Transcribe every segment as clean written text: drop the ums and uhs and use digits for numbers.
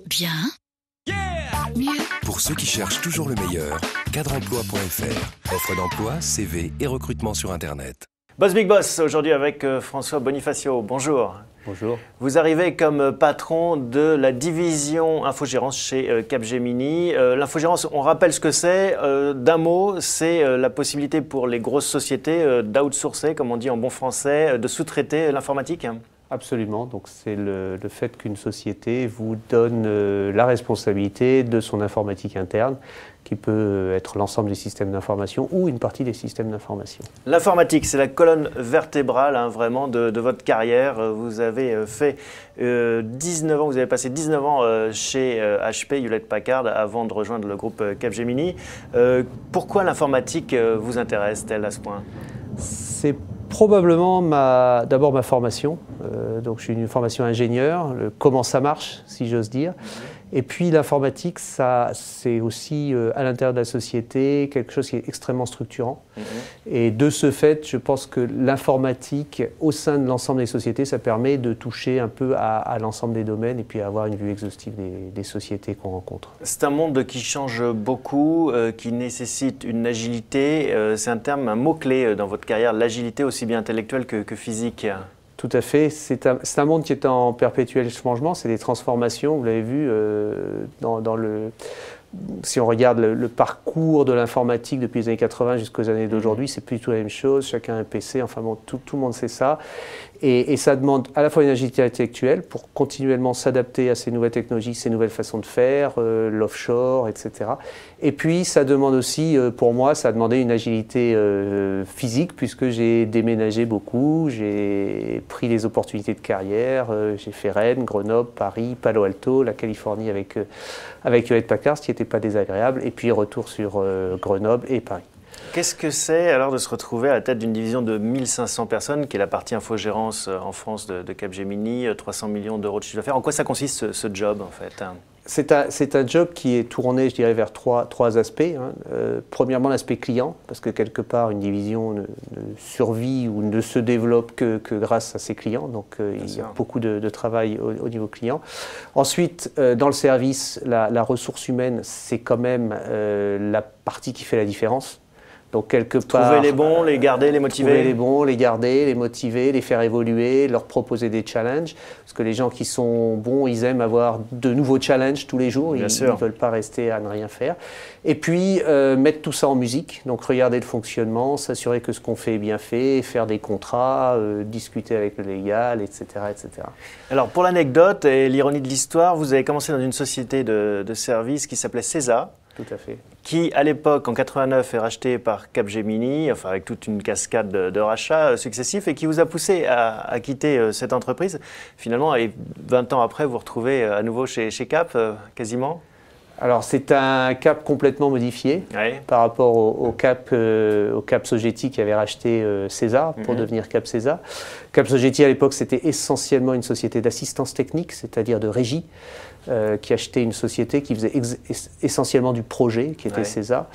Bien. Mieux. Pour ceux qui cherchent toujours le meilleur, cadreemploi.fr. Offre d'emploi, CV et recrutement sur Internet. Boss Big Boss, aujourd'hui avec François Bonifacio. Bonjour. Bonjour. Vous arrivez comme patron de la division infogérance chez Capgemini. L'infogérance, on rappelle ce que c'est. D'un mot, c'est la possibilité pour les grosses sociétés d'outsourcer, comme on dit en bon français, de sous-traiter l'informatique. Absolument. Donc c'est le fait qu'une société vous donne la responsabilité de son informatique interne, qui peut être l'ensemble des systèmes d'information ou une partie des systèmes d'information. L'informatique, c'est la colonne vertébrale vraiment de votre carrière. Vous avez fait 19 ans, vous avez passé 19 ans chez HP, Hewlett-Packard, avant de rejoindre le groupe Capgemini. Pourquoi l'informatique vous intéresse-t-elle à ce point ? C'est probablement d'abord ma formation. Donc, je suis une formation ingénieur, comment ça marche, si j'ose dire. Et puis, l'informatique, c'est aussi à l'intérieur de la société quelque chose qui est extrêmement structurant. Et de ce fait, je pense que l'informatique, au sein de l'ensemble des sociétés, ça permet de toucher un peu à l'ensemble des domaines et puis avoir une vue exhaustive des sociétés qu'on rencontre. C'est un monde qui change beaucoup, qui nécessite une agilité. C'est un mot-clé dans votre carrière, l'agilité aussi bien intellectuelle que physique. Tout à fait. C'est un monde qui est en perpétuel changement, c'est des transformations. Vous l'avez vu si on regarde le parcours de l'informatique depuis les années 80 jusqu'aux années d'aujourd'hui, c'est plus du tout la même chose. Chacun a un PC, enfin bon, tout le monde sait ça. Et ça demande à la fois une agilité intellectuelle pour continuellement s'adapter à ces nouvelles technologies, ces nouvelles façons de faire, l'offshore, etc. Et puis ça demande aussi, pour moi, ça a demandé une agilité physique puisque j'ai déménagé beaucoup, j'ai pris des opportunités de carrière, j'ai fait Rennes, Grenoble, Paris, Palo Alto, la Californie avec Hewlett-Packard, ce qui n'était pas désagréable, et puis retour sur Grenoble et Paris. Qu'est-ce que c'est alors de se retrouver à la tête d'une division de 1500 personnes, qui est la partie infogérance en France de Capgemini, 300 millions d'euros de chiffre d'affaires? En quoi ça consiste ce job en fait? C'est un job qui est tourné, je dirais, vers trois aspects. Premièrement, l'aspect client, parce que quelque part, une division ne survit ou ne se développe que grâce à ses clients. Donc, il y a beaucoup de travail au niveau client. Ensuite, dans le service, la ressource humaine, c'est quand même la partie qui fait la différence. Donc, quelque part, trouver les bons, les garder, les motiver. Trouver les bons, les garder, les motiver, les faire évoluer, leur proposer des challenges. Parce que les gens qui sont bons, ils aiment avoir de nouveaux challenges tous les jours. Ils ne veulent pas rester à ne rien faire. Et puis, mettre tout ça en musique. Donc, regarder le fonctionnement, s'assurer que ce qu'on fait est bien fait, faire des contrats, discuter avec le légal, etc., etc. Alors, pour l'anecdote et l'ironie de l'histoire, vous avez commencé dans une société de services qui s'appelait CESA. Tout à fait. Qui, à l'époque, en 89, est racheté par Capgemini, enfin avec toute une cascade de rachats successifs, et qui vous a poussé à quitter cette entreprise. Finalement, et 20 ans après, vous vous retrouvez à nouveau chez Cap, quasiment. Alors, c'est un Cap complètement modifié par rapport au Cap Sogeti qui avait racheté CESA pour devenir Cap CESA. Cap Sogeti, à l'époque, c'était essentiellement une société d'assistance technique, c'est-à-dire de régie, qui achetait une société qui faisait essentiellement du projet, qui était CESA.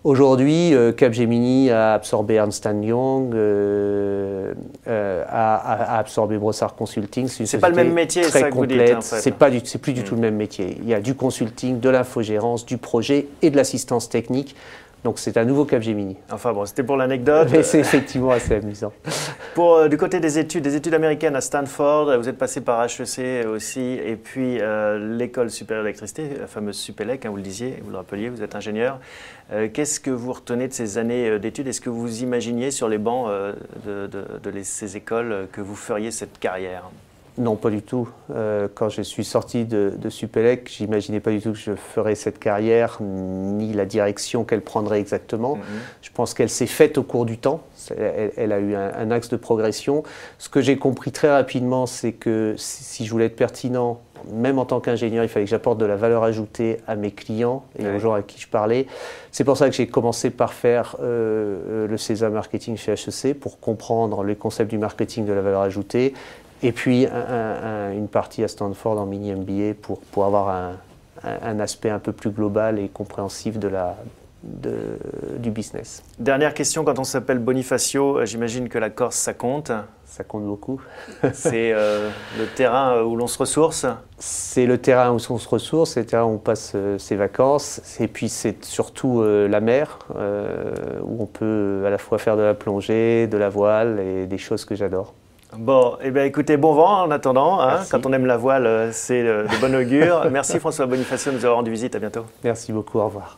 Aujourd'hui, Capgemini a absorbé Ernst & Young, a absorbé Brossard Consulting. C'est pas le même métier, très ça que complète. vous dites, en fait. C'est plus du tout le même métier. Il y a du consulting, de l'infogérance, du projet et de l'assistance technique. Donc c'est un nouveau Capgemini. Enfin bon, c'était pour l'anecdote. Mais c'est effectivement assez amusant. Du côté des études américaines à Stanford, vous êtes passé par HEC aussi, et puis l'école supérieure d'électricité, la fameuse Supélec, vous le disiez, vous le rappeliez, vous êtes ingénieur. Qu'est-ce que vous retenez de ces années d'études? Est-ce que vous imaginiez sur les bancs de ces écoles que vous feriez cette carrière? Non, pas du tout. Quand je suis sorti de Supélec, j'imaginais pas du tout que je ferais cette carrière, ni la direction qu'elle prendrait exactement. Je pense qu'elle s'est faite au cours du temps. Elle a eu un axe de progression. Ce que j'ai compris très rapidement, c'est que si je voulais être pertinent, même en tant qu'ingénieur, il fallait que j'apporte de la valeur ajoutée à mes clients et aux gens à qui je parlais. C'est pour ça que j'ai commencé par faire le CESA Marketing chez HEC, pour comprendre les concepts du marketing de la valeur ajoutée. Et puis une partie à Stanford en mini MBA pour avoir un aspect un peu plus global et compréhensif de du business. Dernière question, quand on s'appelle Bonifacio, j'imagine que la Corse, ça compte. Ça compte beaucoup. C'est le terrain où l'on se ressource. C'est le terrain où on se ressource, c'est le terrain où on passe ses vacances. Et puis c'est surtout la mer, où on peut à la fois faire de la plongée, de la voile et des choses que j'adore. Bon, eh bien, écoutez, bon vent en attendant. Hein, quand on aime la voile, c'est de bon augure. Merci François Bonifacio de nous avoir rendu visite. À bientôt. Merci beaucoup, au revoir.